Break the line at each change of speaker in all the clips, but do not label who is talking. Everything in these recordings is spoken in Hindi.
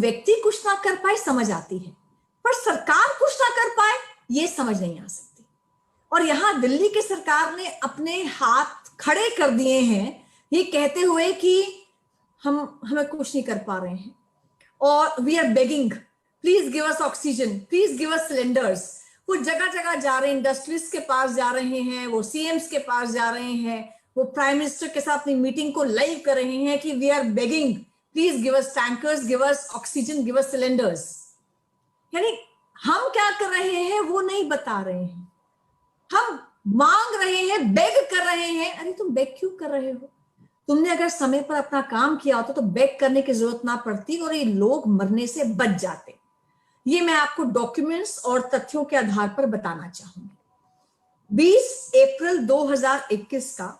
व्यक्ति कुछ ना कर पाए समझ आती है, पर सरकार कुछ ना कर पाए ये समझ नहीं आ सकती। और यहां दिल्ली की सरकार ने अपने हाथ खड़े कर दिए हैं ये कहते हुए कि हमें कुछ नहीं कर पा रहे हैं, और we are begging, please give us oxygen, please give us cylinders. वो जगह जगह जा रहे हैं, इंडस्ट्रीज के पास जा रहे हैं, वो सीएम्स के पास जा रहे हैं, वो प्राइम मिनिस्टर के साथ अपनी मीटिंग को लाइव कर रहे हैं कि we are begging, please give us tankers, give us oxygen, give us cylinders. यानी हम क्या कर रहे हैं वो नहीं बता रहे हैं, हम मांग रहे हैं, बेग कर रहे हैं। अरे तुम बेग क्यों कर रहे हो? तुमने अगर समय पर अपना काम किया होता तो बेग करने की जरूरत ना पड़ती और ये लोग मरने से बच जाते। ये मैं आपको डॉक्यूमेंट्स और तथ्यों के आधार पर बताना चाहूंगी। 20 अप्रैल 2021 का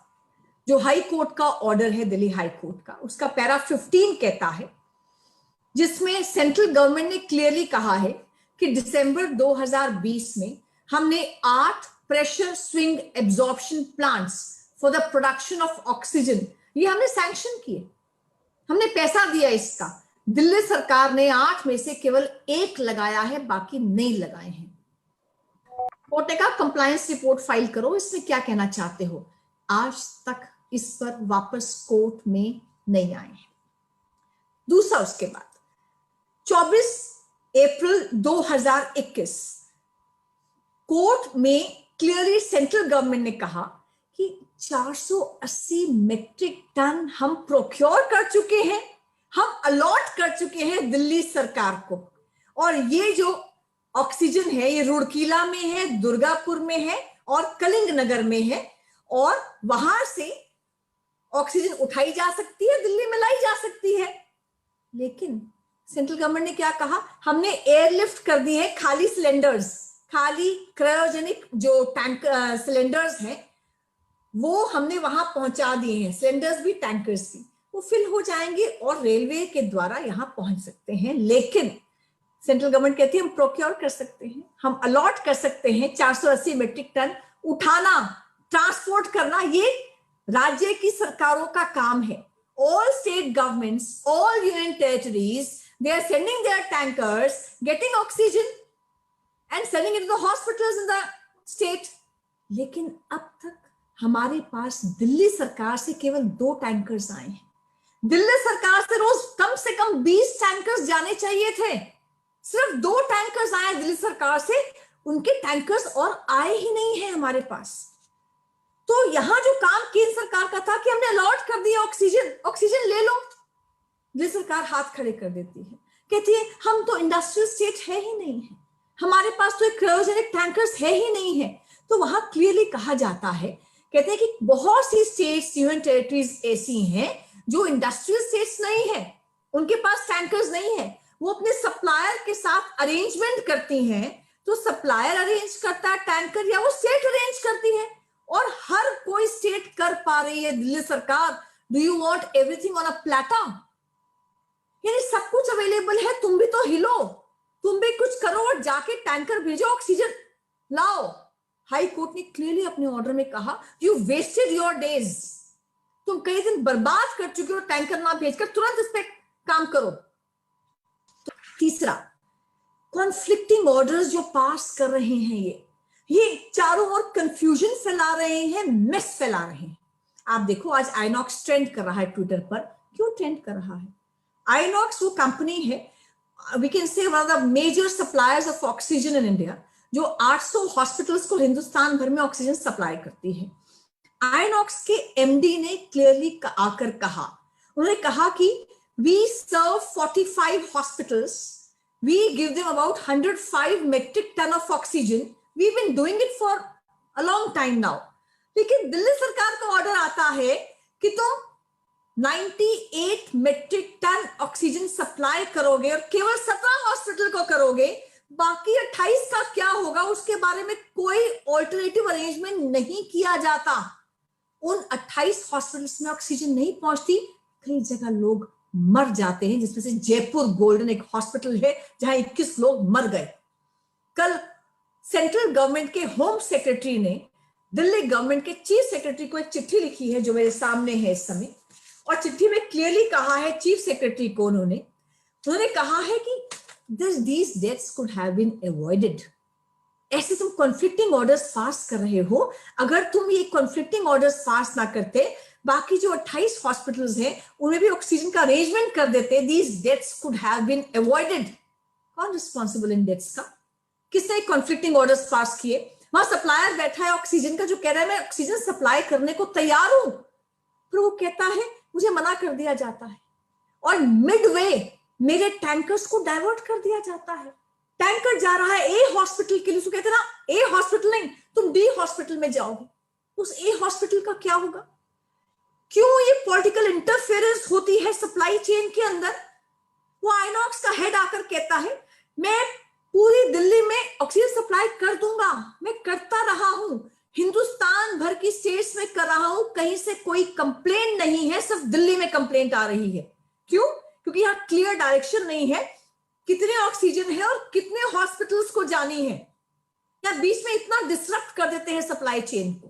जो हाई कोर्ट का ऑर्डर है, दिल्ली हाई कोर्ट का, उसका पैरा 15 कहता है, जिसमें सेंट्रल गवर्नमेंट ने क्लियरली कहा है कि दिसंबर 2020 में हमने 8 pressure swing absorption plants for the production of oxygen ये हमने सैंक्शन किए, हमने पैसा दिया इसका। दिल्ली सरकार ने 8 में से केवल 1 लगाया है, बाकी नहीं लगाए हैं। कोर्ट ने कहा कंप्लायंस रिपोर्ट फाइल करो, इसमें क्या कहना चाहते हो। आज तक इस पर वापस कोर्ट में नहीं आए हैं। दूसरा, उसके बाद 24 अप्रैल 2021 कोर्ट में क्लियरली सेंट्रल गवर्नमेंट ने कहा कि 480 मीट्रिक टन हम प्रोक्योर कर चुके हैं, हम अलॉट कर चुके हैं दिल्ली सरकार को। और ये जो ऑक्सीजन है ये रुड़कीला में है, दुर्गापुर में है और कलिंग नगर में है, और वहां से ऑक्सीजन उठाई जा सकती है, दिल्ली में लाई जा सकती है। लेकिन सेंट्रल गवर्नमेंट ने क्या कहा, हमने एयरलिफ्ट कर दी है खाली सिलेंडर्स, खाली क्रायोजेनिक जो टैंक सिलेंडर्स हैं वो हमने वहां पहुंचा दिए हैं, सिलेंडर्स भी टैंकर्स भी, वो फिल हो जाएंगे और रेलवे के द्वारा यहां पहुंच सकते हैं। लेकिन सेंट्रल गवर्नमेंट कहती है हम प्रोक्योर कर सकते हैं, हम अलॉट कर सकते हैं। 480 मीट्रिक टन उठाना, ट्रांसपोर्ट करना ये राज्य की सरकारों का काम है। All state governments, all union territories, they are sending their tankers, getting oxygen and sending it to the hospitals in the state. लेकिन अब तक हमारे पास दिल्ली सरकार से केवल 2 टैंकर्स आए हैं। दिल्ली सरकार से रोज कम से कम 20 टैंकर्स जाने चाहिए थे, सिर्फ 2 टैंकर्स आए दिल्ली सरकार से, उनके टैंकर्स और आए ही नहीं है हमारे पास। तो यहां जो काम केंद्र सरकार का था कि हमने अलॉट कर दिया ऑक्सीजन, ऑक्सीजन ले लो, दिल्ली सरकार हाथ खड़े कर देती है, कहती है हम तो इंडस्ट्रियल स्टेट है ही नहीं है, हमारे पास तो एक क्रायोजेनिक टैंकर्स है ही नहीं है। तो वहां क्लियरली कहा जाता है, कहते हैं कि बहुत सी स्टेट्स, यूनियन टेरिटरीज ऐसी हैं जो इंडस्ट्रियल स्टेट्स नहीं है, उनके पास टैंकर्स नहीं है, वो अपने सप्लायर के साथ अरेंजमेंट करती हैं। तो सप्लायर अरेंज करता है टैंकर या वो स्टेट अरेंज करती है, और हर कोई स्टेट कर पा रही है। दिल्ली सरकार, do you want everything on a platter? यानी सब कुछ अवेलेबल है, तुम भी तो हिलो, तुम भी कुछ करो और जाके टैंकर भेजो, ऑक्सीजन लाओ। हाई कोर्ट ने क्लियरली अपने ऑर्डर में कहा यू वेस्टेड योर डेज, तुम कई दिन बर्बाद कर चुके हो टैंकर ना भेजकर, तुरंत इस पे काम करो। तो तीसरा, कॉन्फ्लिक्टिंग ऑर्डर्स जो पास कर रहे हैं ये चारों ओर कंफ्यूजन फैला रहे हैं, मिस फैला रहे हैं। आप देखो आज आइनॉक्स ट्रेंड कर रहा है ट्विटर पर। क्यों ट्रेंड कर रहा है? आइनॉक्स वो कंपनी है, we can say one of the major suppliers of oxygen in India, जो 800 हॉस्पिटल्स को हिंदुस्तान भर में ऑक्सीजन सप्लाई करती है। आइनॉक्स के एमडी ने क्लियरली आकर कहा, उन्होंने कहा कि we serve 45 hospitals, we give them about 105 metric ton of oxygen, we been doing it for a long time now. लेकिन दिल्ली सरकार का ऑर्डर आता है कि तुम 98 मेट्रिक टन ऑक्सीजन सप्लाई करोगे और केवल 17 हॉस्पिटल को करोगे, बाकी 28 का क्या होगा उसके बारे में कोई ऑल्टरनेटिव अरेंजमेंट नहीं किया जाता। उन 28 हॉस्पिटल्स में ऑक्सीजन नहीं पहुंचती, कई जगह लोग मर जाते हैं, जिसमें से जयपुर गोल्डन एक हॉस्पिटल है जहां 21 लोग मर गए। कल सेंट्रल गवर्नमेंट के होम सेक्रेटरी ने दिल्ली गवर्नमेंट के चीफ सेक्रेटरी को एक चिट्ठी लिखी है जो मेरे सामने है इस समय, और चिट्ठी में क्लियरली कहा है चीफ सेक्रेटरी को उन्होंने, उन्होंने कहा है कि these deaths could have been avoided. ऐसे तुम कॉन्फ्लिक्टिंग ऑर्डर्स पास कर रहे हो, अगर तुम ये कॉन्फ्लिक्टिंग ऑर्डर्स पास ना करते, बाकी जो 28 हॉस्पिटल्स हैं उनमें भी ऑक्सीजन का अरेंजमेंट कर देते, these deaths could have been avoided. कौन रिस्पॉन्सिबल इन डेथ्स का? किसने कॉन्फ्लिक्टिंग ऑर्डर्स पास किए? वहां सप्लायर बैठा है ऑक्सीजन का, जो कह रहा है मैं ऑक्सीजन सप्लाई करने को तैयार हूं, पर वो कहता है मुझे मना कर दिया जाता है, और मिडवे मेरे टैंकर्स को डाइवर्ट कर दिया जाता है। टैंकर जा रहा है ए हॉस्पिटल के लिए, उसको कहते ना ए हॉस्पिटल नहीं, तुम डी हॉस्पिटल में जाओगे, उस ए हॉस्पिटल का क्या होगा? क्यों ये पॉलिटिकल इंटरफेरेंस होती है सप्लाई चेन के अंदर? वो आइनॉक्स का हेड आकर कहता है मैं पूरी दिल्ली में ऑक्सीजन सप्लाई कर दूंगा, मैं करता रहा हूं, हिंदुस्तान भर की स्टेट्स में कर रहा हूं, कहीं से कोई कंप्लेंट नहीं है, सिर्फ दिल्ली में कंप्लेंट आ रही है। क्यों? क्योंकि यहाँ क्लियर डायरेक्शन नहीं है कितने ऑक्सीजन है और कितने हॉस्पिटल्स को जानी है, या बीच में इतना डिसरप्ट कर देते हैं सप्लाई चेन को।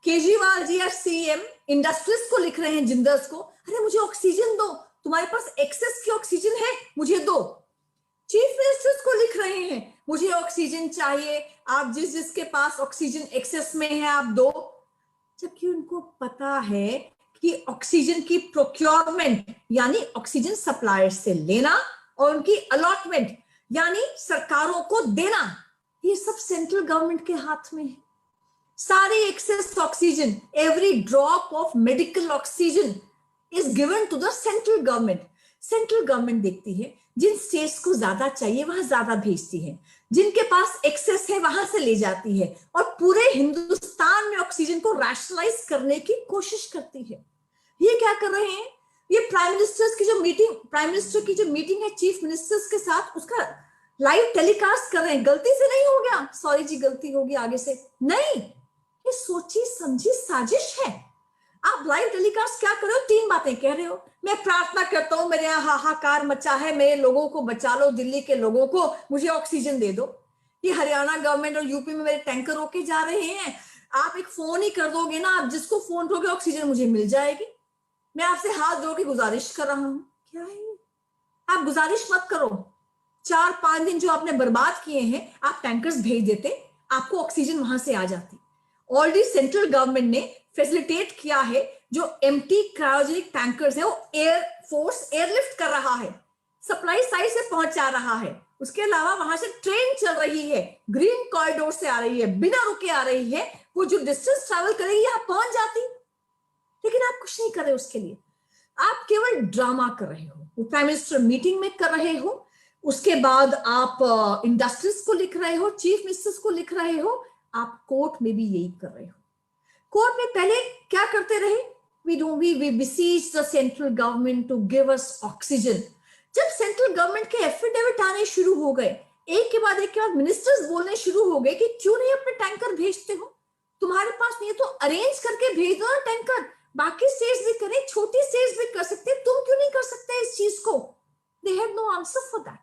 केजरीवाल जी या सीएम इंडस्ट्रीज को लिख रहे हैं, जिंदल्स को, अरे मुझे ऑक्सीजन दो, तुम्हारे पास एक्सेस की ऑक्सीजन है, मुझे दो। चीफ मिनिस्टर्स को लिख रहे हैं मुझे ऑक्सीजन चाहिए, आप जिसके पास ऑक्सीजन एक्सेस में है आप दो, जबकि उनको पता है कि ऑक्सीजन की प्रोक्योरमेंट यानी ऑक्सीजन सप्लायर से लेना और उनकी अलॉटमेंट यानी सरकारों को देना, ये सब सेंट्रल गवर्नमेंट के हाथ में है। सारी excess oxygen, every drop of medical oxygen is given to the central government. Central government देखती है जिन स्टेट्स को ज्यादा चाहिए वहां ज्यादा भेजती है, जिनके पास एक्सेस है वहां से ले जाती है, और पूरे हिंदुस्तान में ऑक्सीजन को रैशनलाइज करने की कोशिश करती है। ये क्या कर रहे हैं? ये प्राइम मिनिस्टर की जो मीटिंग है चीफ मिनिस्टर्स के साथ, उसका लाइव टेलीकास्ट कर रहे हैं। गलती से नहीं हो गया, सॉरी जी गलती होगी आगे से नहीं, ये सोची समझी साजिश है। आप लाइव टेलीकास्ट क्या कर रहे हो? 3 बातें कह रहे हो, मैं प्रार्थना करता हूं, मेरे यहाँ हाहाकार मचा है, मेरे लोगों को बचा लो, दिल्ली के लोगों को, मुझे ऑक्सीजन दे दो। ये हरियाणा गवर्नमेंट और यूपी में मेरे टैंकर रोके जा रहे हैं, आप एक फोन ही कर दोगे ना, आप जिसको फोन करोगे ऑक्सीजन मुझे मिल जाएगी। मैं आपसे हाथ जोड़ के गुजारिश कर रहा हूं, क्या है? आप गुजारिश मत करो, 4-5 दिन जो आपने बर्बाद किए हैं, आप टैंकर्स भेज देते, आपको ऑक्सीजन वहां से आ जाती। ऑलरेडी सेंट्रल गवर्नमेंट ने फैसिलिटेट किया है, जो एम्प्टी क्रायोजेनिक टैंकर्स है वो एयर फोर्स एयरलिफ्ट कर रहा है, सप्लाई साइड से पहुंचा रहा है। उसके अलावा वहां से ट्रेन चल रही है, ग्रीन कॉरिडोर से आ रही है, बिना रुके आ रही है, वो जो डिस्टेंस ट्रैवल करेगी आप पहुंच जाती, लेकिन आप कुछ नहीं कर रहे उसके लिए, आप केवल ड्रामा कर रहे हो। वो प्राइम मिनिस्टर मीटिंग में कर रहे हो, उसके बाद आप इंडस्ट्रीज को लिख रहे हो, चीफ मिनिस्टर्स को लिख रहे हो, आप कोर्ट में भी यही कर रहे हो। कोर्ट में पहले क्या करते रहे? we beseech the central government to give us oxygen। जब सेंट्रल गवर्नमेंट के एफिडेविट आने शुरू हो गए, एक के बाद मिनिस्टर्स बोलने शुरू हो गए कि क्यों नहीं अपने टैंकर भेजते हो, तुम्हारे पास नहीं है तो अरेंज करके भेज दो ना टैंकर, बाकी स्टेट्स भी करें, छोटी स्टेट्स भी कर सकते, तुम क्यों नहीं कर सकते इस चीज को? They had no answer for that।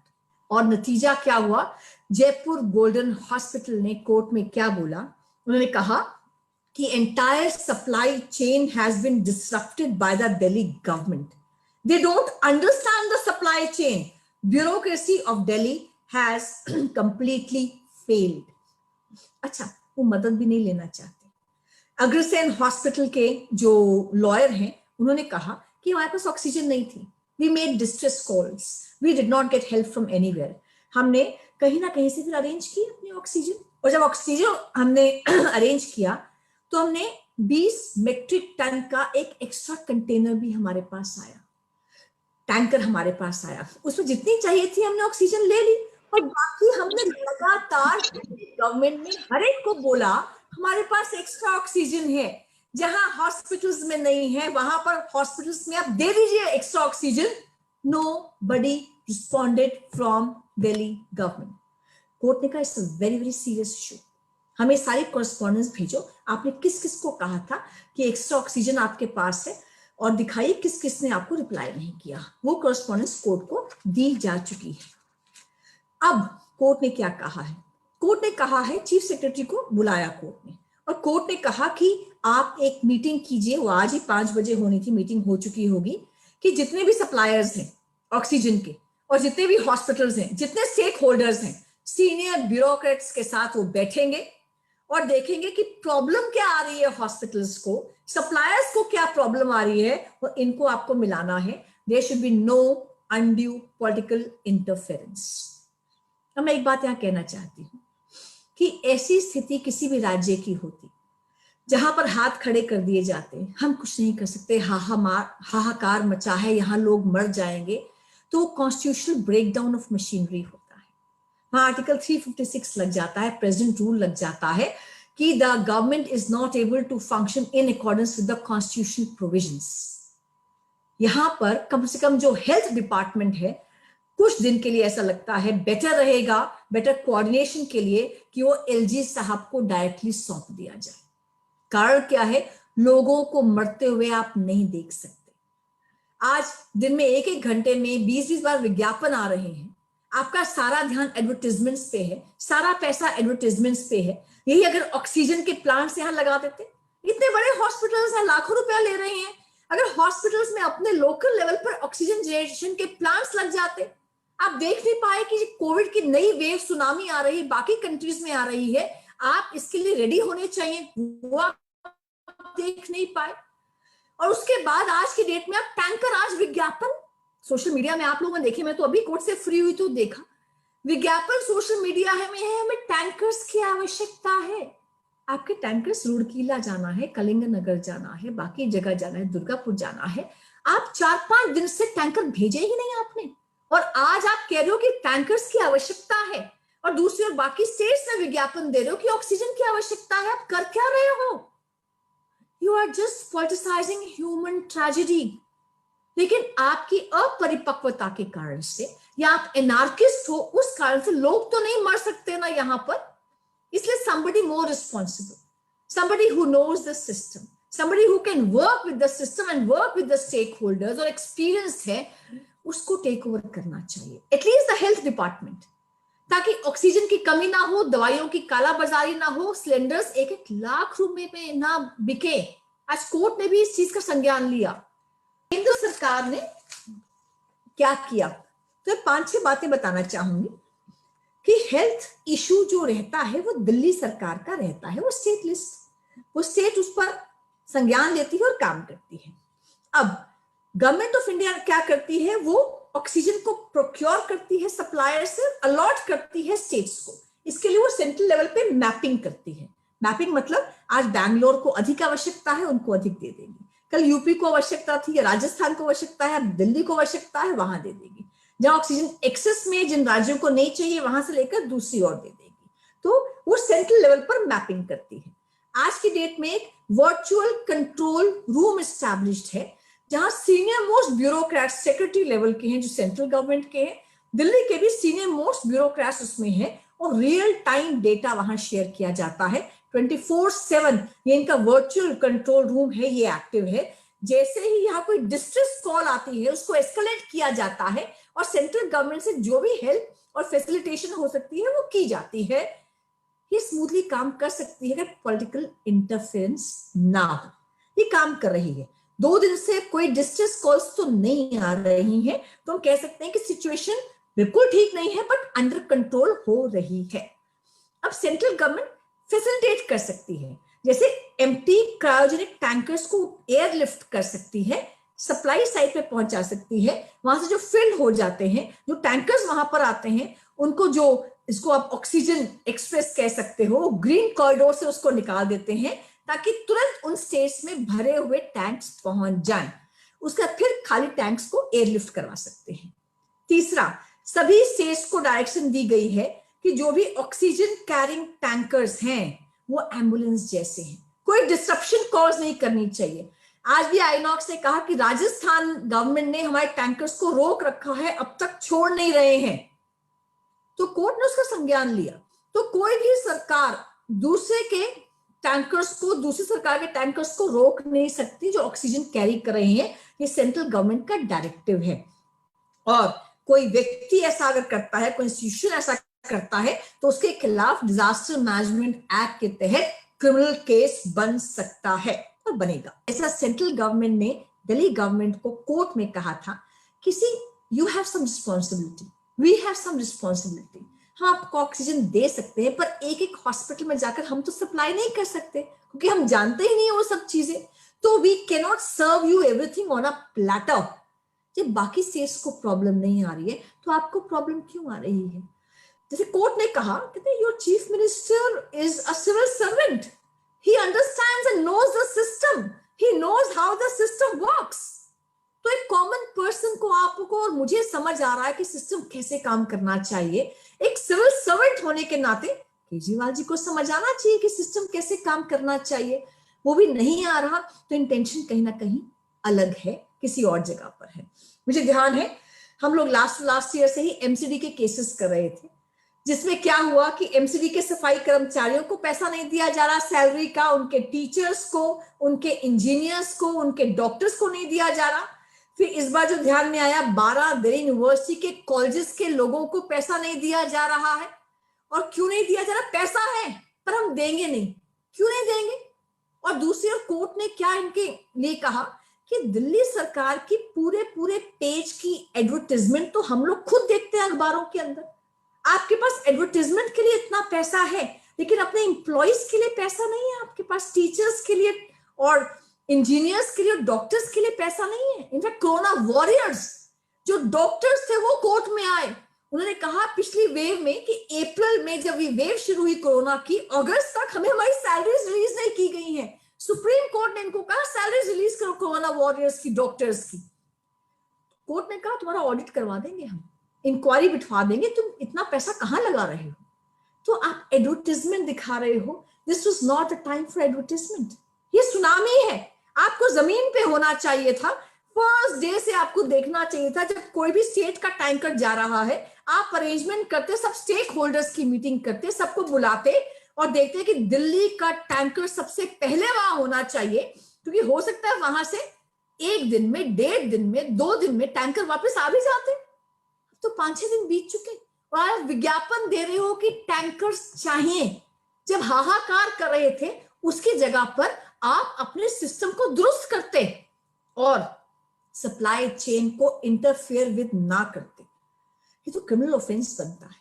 और नतीजा क्या हुआ? जयपुर गोल्डन हॉस्पिटल ने कोर्ट में क्या बोला? उन्होंने कहा कि entire supply chain has been disrupted by the Delhi government। They don't understand the supply chain। Bureaucracy of Delhi has completely failed। अच्छा, वो मदद भी नहीं लेना चाहते। अग्रसेन हॉस्पिटल के जो लॉयर हैं उन्होंने कहा कि हमारे पास ऑक्सीजन नहीं थी, we made distress calls, we did not get help from anywhere. हमने कहीं ना कहीं से फिर अरेंज की अपनी ऑक्सीजन, और जब ऑक्सीजन हमने अरेंज किया तो हमने 20 मेट्रिक टन का एक एक्स्ट्रा कंटेनर भी हमारे पास आया, टैंकर हमारे पास आया, उसमें जितनी चाहिए थी हमने ऑक्सीजन ले ली, और बाकी हमने लगातार गवर्नमेंट ने हर एक को बोला हमारे पास एक्स्ट्रा ऑक्सीजन है, जहां हॉस्पिटल्स में नहीं है वहां पर हॉस्पिटल्स में आप दे दीजिए extra oxygen. Nobody responded from Delhi government। Court ने कहा it's a very very serious issue, हमें सारी कॉरेस्पॉन्डेंस भेजो, आपने किस किस को कहा था कि एक्स्ट्रा ऑक्सीजन आपके पास है, और दिखाइए किस किस ने आपको रिप्लाई नहीं किया। वो कॉरेस्पॉन्डेंस कोर्ट को दी जा चुकी है। अब कोर्ट ने क्या कहा है? कोर्ट ने कहा है, चीफ सेक्रेटरी को बुलाया कोर्ट ने, और कोर्ट ने कहा कि आप एक मीटिंग कीजिए, वो आज ही 5 बजे होनी थी, मीटिंग हो चुकी होगी, कि जितने भी सप्लायर्स हैं ऑक्सीजन के, और जितने भी हॉस्पिटल्स हैं, जितने स्टेक होल्डर्स हैं, सीनियर ब्यूरोक्रेट्स के साथ वो बैठेंगे और देखेंगे कि प्रॉब्लम क्या आ रही है हॉस्पिटल्स को, सप्लायर्स को क्या प्रॉब्लम आ रही है, और इनको आपको मिलाना है। There should be no undue political interference. अब मैं एक बात यहां कहना चाहती हूं कि ऐसी स्थिति किसी भी राज्य की होती जहां पर हाथ खड़े कर दिए जाते हैं, हम कुछ नहीं कर सकते, हाहाकार मचा है, यहां लोग मर जाएंगे, तो कॉन्स्टिट्यूशनल ब्रेकडाउन ऑफ मशीनरी होता है। वहां आर्टिकल 356 लग जाता है, प्रेसिडेंट रूल लग जाता है कि the government is not able to function in accordance with the constitutional provisions. यहां पर कम से कम जो हेल्थ डिपार्टमेंट है, कुछ दिन के लिए ऐसा लगता है बेटर रहेगा, बेटर कोऑर्डिनेशन के लिए, कि वो एलजी साहब को डायरेक्टली सौंप दिया जाए। कारण क्या है? लोगों को मरते हुए आप नहीं देख सकते। आज दिन में एक एक घंटे में 20-20 बार विज्ञापन आ रहे हैं, आपका सारा ध्यान एडवर्टाइजमेंट्स पे है, सारा पैसा एडवर्टाइजमेंट्स पे है। यही अगर ऑक्सीजन के प्लांट्स यहां लगा देते, इतने बड़े हॉस्पिटल्स हैं, लाखों रुपया ले रहे हैं, अगर हॉस्पिटल्स में अपने लोकल लेवल पर ऑक्सीजन जनरेशन के प्लांट्स लग जाते, आप देख नहीं पाए कि कोविड की नई वेव सुनामी आ रही है, बाकी कंट्रीज में आ रही है, आप इसके लिए रेडी होने चाहिए, वो आप देख नहीं पाए। और उसके बाद आज की डेट में आप टैंकर, आज विज्ञापन सोशल मीडिया में आप लोगों ने देखे, मैं तो अभी कोर्ट से फ्री हुई तो देखा, विज्ञापन सोशल मीडिया में है, हमें टैंकर्स की आवश्यकता है। आपके टैंकर्स रुड़कीला जाना है, कलिंग नगर जाना है, बाकी जगह जाना है, दुर्गापुर जाना है, आप 4-5 दिन से टैंकर भेजे ही नहीं आपने, और आज आप कह रहे हो कि टैंकर्स की आवश्यकता है, और दूसरी ओर बाकी स्टेट्स में विज्ञापन दे रहे हो कि ऑक्सीजन की आवश्यकता है। आप कर क्या रहे हो? You are just politicising human tragedy. लेकिन आपकी अपरिपक्वता के कारण से, या आप एनार्किस्ट हो उस कारण से, लोग तो नहीं मर सकते ना यहां पर, इसलिए somebody more responsible, somebody who knows the system, somebody who can work with the system and work with the stakeholders और experienced है, उसको टेक ओवर करना चाहिए, एटलीस्ट द हेल्थ डिपार्टमेंट, ताकि ऑक्सीजन की कमी ना हो, दवाइयों की कालाबाजारी ना हो, सिलेंडर्स 1-1 लाख रुपए में ना बिके। आज कोर्ट ने भी इस चीज का संज्ञान लिया। केंद्र सरकार ने क्या किया, तो 5-6 बातें बताना चाहूंगी कि हेल्थ इशू जो रहता है वो दिल्ली सरकार का रहता है, वो स्टेट लिस्ट, वो स्टेट उस पर संज्ञान लेती है और काम करती है। अब गवर्नमेंट ऑफ इंडिया क्या करती है, वो ऑक्सीजन को प्रोक्योर करती है, सप्लायर से अलॉट करती है स्टेट्स को, इसके लिए वो सेंट्रल लेवल पे मैपिंग करती है। मैपिंग मतलब आज बैंगलोर को अधिक आवश्यकता है, उनको अधिक दे देगी, कल यूपी को आवश्यकता थी, राजस्थान को आवश्यकता है, दिल्ली को आवश्यकता है, वहां दे देगी। जहां ऑक्सीजन एक्सेस में जिन राज्यों को नहीं चाहिए, वहां से लेकर दूसरी ओर दे देगी। तो वो सेंट्रल लेवल पर मैपिंग करती है। आज की डेट में एक वर्चुअल कंट्रोल रूम एस्टैब्लिश्ड है, जहां senior most bureaucrats secretary level के हैं, जो सेंट्रल गवर्नमेंट के हैं, दिल्ली के भी सीनियर मोस्ट ब्यूरोक्रेट्स उसमें हैं, और रियल टाइम डेटा वहां शेयर किया जाता है 24/7। ये इनका वर्चुअल कंट्रोल रूम है, ये एक्टिव है। जैसे ही यहाँ कोई डिस्ट्रेस कॉल आती है, उसको एस्केलेट किया जाता है, और सेंट्रल गवर्नमेंट से जो भी हेल्प और फैसिलिटेशन हो सकती है वो की जाती है। ये स्मूथली काम कर सकती है अगर पॉलिटिकल इंटरफेरेंस ना हो। ये काम कर रही है, 2 दिन से कोई डिस्ट्रेस कॉल्स तो नहीं आ रही हैं, तो हम कह सकते हैं कि सिचुएशन बिल्कुल ठीक नहीं है, बट अंडर कंट्रोल हो रही है। अब सेंट्रल गवर्नमेंट फैसिलिटेट कर सकती है, जैसे एम्प्टी क्रायोजेनिक टैंकर्स को एयरलिफ्ट कर सकती है, सप्लाई साइट पे पहुंचा सकती है, वहां से जो फिल हो जाते हैं, जो टैंकर्स वहां पर आते हैं, उनको जो, इसको आप ऑक्सीजन एक्सप्रेस कह सकते हो, ग्रीन कॉरिडोर से उसको निकाल देते हैं, ताकि तुरंत उन स्टेट्स में भरे हुए टैंक्स पहुंच जाएं। उसका फिर खाली टैंक्स को एयरलिफ्ट करवा सकते हैं। तीसरा, सभी स्टेट्स को डायरेक्शन दी गई है कि जो भी ऑक्सीजन कैरिंग टैंकर्स हैं वो एम्बुलेंस जैसे हैं, कोई डिस्ट्रप्शन कॉज नहीं करनी चाहिए। आज भी आइनॉक्स ने कहा कि राजस्थान गवर्नमेंट ने हमारे टैंकर्स को रोक रखा है, अब तक छोड़ नहीं रहे हैं, तो कोर्ट ने उसका संज्ञान लिया। तो कोई भी सरकार दूसरे के टैंकर्स को, दूसरी सरकार के टैंकर्स को रोक नहीं सकती जो ऑक्सीजन कैरी कर रहे हैं। ये सेंट्रल गवर्नमेंट का डायरेक्टिव है, और कोई व्यक्ति ऐसा अगर करता है, कोई इंस्टीट्यूशन ऐसा करता है, तो उसके खिलाफ डिजास्टर मैनेजमेंट एक्ट के तहत क्रिमिनल केस बन सकता है और बनेगा। ऐसा सेंट्रल गवर्नमेंट ने दिल्ली गवर्नमेंट को कोर्ट में कहा था, किसी you have some responsibility, we have some responsibility. हम आपको ऑक्सीजन दे सकते हैं, पर एक एक हॉस्पिटल में जाकर हम तो सप्लाई नहीं कर सकते, क्योंकि हम जानते ही नहीं वो सब चीजें। तो we can not serve you everything on a platter. जब बाकी स्टेट्स को प्रॉब्लम नहीं आ रही है तो आपको प्रॉब्लम क्यों आ रही है? जैसे कोर्ट ने कहा, कहते your chief minister is a civil servant, he understands and knows the system, he knows how the system works. तो एक कॉमन पर्सन को, आपको और मुझे समझ आ रहा है कि सिस्टम कैसे काम करना चाहिए। एक सिविल सर्वेंट होने के नाते केजरीवाल जी को समझ आना चाहिए कि सिस्टम कैसे काम करना चाहिए। वो भी नहीं आ रहा, तो इंटेंशन कहीं ना कहीं अलग है, किसी और जगह पर है। मुझे ध्यान है हम लोग लास्ट ईयर से ही एमसीडी के केसेस कर रहे थे, जिसमें क्या हुआ कि एमसीडी के सफाई कर्मचारियों को पैसा नहीं दिया जा रहा सैलरी का, उनके टीचर्स को, उनके इंजीनियर्स को, उनके डॉक्टर्स को नहीं दिया जा रहा। फिर इस बार जो ध्यान में आया, 12 दिल्ली यूनिवर्सिटी के कॉलेजेस के लोगों को पैसा नहीं दिया जा रहा है। और क्यों नहीं दिया जा रहा? पैसा है पर हम देंगे नहीं। क्यों नहीं देंगे? और दूसरी ओर कोर्ट ने क्या इनके लिए कहा कि दिल्ली सरकार की पूरे पेज की एडवर्टाइजमेंट तो हम लोग खुद देखते हैं अखबारों के अंदर। आपके पास एडवर्टाइजमेंट के लिए इतना पैसा है, लेकिन अपने एम्प्लॉइज के लिए पैसा नहीं है आपके पास, टीचर्स के लिए और इंजीनियर्स के लिए और डॉक्टर्स के लिए पैसा नहीं है। इनफैक्ट कोरोना वॉरियर्स जो डॉक्टर्स थे वो कोर्ट में आए, उन्होंने कहा पिछली वेव में कि अप्रैल में जब ये वेव शुरू हुई कोरोना की, अगस्त तक हमें हमारी सैलरीज रिलीज नहीं की गई हैं। सुप्रीम कोर्ट ने इनको कहा सैलरीज रिलीज करो कोरोना वॉरियर्स की, डॉक्टर्स की। कोर्ट ने कहा तुम्हारा ऑडिट करवा देंगे, हम इंक्वायरी बिठवा देंगे, तुम इतना पैसा कहां लगा रहे हो? तो आप एडवर्टाइजमेंट दिखा रहे हो। This was not a time for advertisement. ये सुनामी है, आपको जमीन पे होना चाहिए था। फर्स्ट डे से आपको देखना चाहिए था, जब कोई भी स्टेट का टैंकर जा रहा है, आप अरेंजमेंट करते, सब स्टेक होल्डर्स की मीटिंग करते, सबको बुलाते और देखते कि दिल्ली का टैंकर सबसे पहले वहां होना चाहिए, क्योंकि हो सकता है वहां से 1 दिन में, 1.5 दिन में, 2 दिन में टैंकर वापस आ भी जाते। तो 5-6 दिन बीत चुके और आप विज्ञापन दे रहे हो कि टैंकर्स चाहिए। जब हाहाकार कर रहे थे उसकी जगह पर आप अपने सिस्टम को दुरुस्त करते और सप्लाई चेन को इंटरफेयर विद ना करते। ये तो क्रिमिनल ऑफेंस बनता है।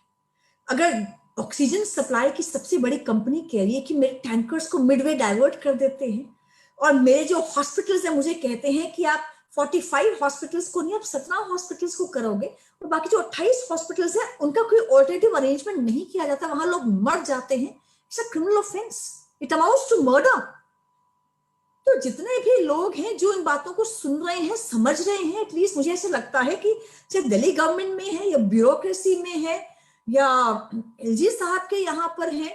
अगर ऑक्सीजन सप्लाई की सबसे बड़ी कंपनी कह रही है कि मेरे टैंकर्स को मिडवे डाइवर्ट कर देते हैं, और मेरे जो हॉस्पिटल्स हैं मुझे कहते हैं कि आप 45 हॉस्पिटल्स को नहीं, आप 17 हॉस्पिटल्स को करोगे, और बाकी जो 28 हॉस्पिटल्स हैं उनका कोई ऑल्टरनेटिव अरेंजमेंट नहीं किया जाता, वहां लोग मर जाते हैं। It's a criminal offence, it amounts to murder. तो जितने भी लोग हैं जो इन बातों को सुन रहे हैं, समझ रहे हैं, एटलीस्ट मुझे ऐसा लगता है कि चाहे दिल्ली गवर्नमेंट में है या ब्यूरोक्रेसी में है या एलजी साहब के यहाँ पर है,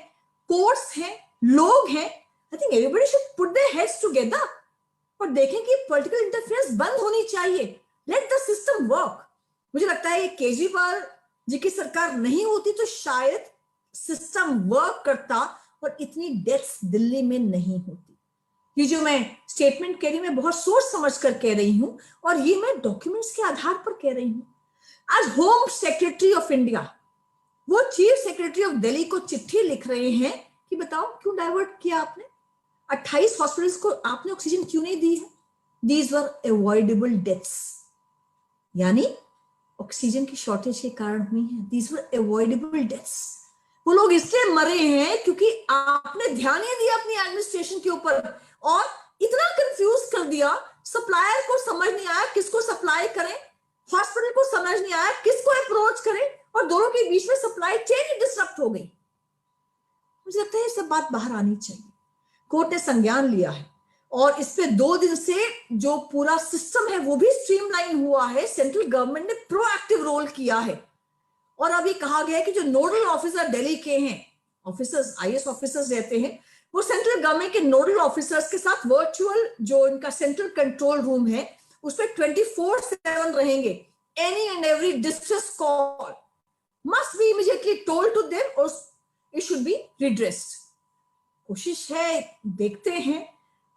कोर्ट्स हैं, लोग हैं, I think everybody should put their heads together और देखें कि पॉलिटिकल इंटरफेरेंस बंद होनी चाहिए। Let the system work. मुझे लगता है केजरीवाल जी की सरकार नहीं होती तो शायद सिस्टम वर्क करता और इतनी डेथ्स दिल्ली में नहीं होती। ये जो मैं स्टेटमेंट कह रही हूं, मैं बहुत सोच समझ कर कह रही हूं, और ये मैं डॉक्यूमेंट्स के आधार पर कह रही हूं। आज होम सेक्रेटरी ऑफ इंडिया, वो चीफ सेक्रेटरी ऑफ दिल्ली को चिट्ठी लिख रहे हैं कि बताओ क्यों डाइवर्ट किया आपने, 28 हॉस्पिटल्स को आपने ऑक्सीजन क्यों नहीं दी है? दीज वर अवॉइडेबल डेथ्स, यानी ऑक्सीजन की शॉर्टेज के कारण हुई है। These were avoidable deaths. वो लोग इसलिए मरे हैं क्योंकि आपने ध्यान ही दिया अपनी एडमिनिस्ट्रेशन के ऊपर और इतना कंफ्यूज कर दिया, सप्लायर को समझ नहीं आया किसको सप्लाई करें, हॉस्पिटल को समझ नहीं आया किसको अप्रोच करें, और दोनों के बीच में सप्लाई चेन ही डिस्टर्ब हो गई। मुझे लगता है ये सब बात बाहर आनी चाहिए। कोर्ट ने संज्ञान लिया है और इस पे 2 दिन से जो पूरा सिस्टम है वो भी स्ट्रीमलाइन हुआ है। सेंट्रल गवर्नमेंट ने प्रोएक्टिव रोल किया है और अभी कहा गया है कि जो नोडल ऑफिसर दिल्ली के हैं, ऑफिसर्स, आईएएस ऑफिसर्स रहते हैं, वो सेंट्रल गवर्नमेंट के नोडल ऑफिसर्स के साथ वर्चुअल जो इनका सेंट्रल कंट्रोल रूम है उस पर 24/7 रहेंगे। Any and every distress call must be immediately told to them और इट शुड बी रिड्रेस्ड। कोशिश है, देखते हैं,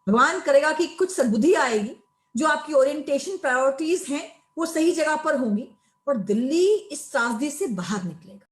भगवान करेगा कि कुछ सद्बुद्धि आएगी, जो आपकी ओरिएंटेशन प्रायोरिटीज हैं वो सही जगह पर होंगी और दिल्ली इस त्रासदी से बाहर निकलेगा।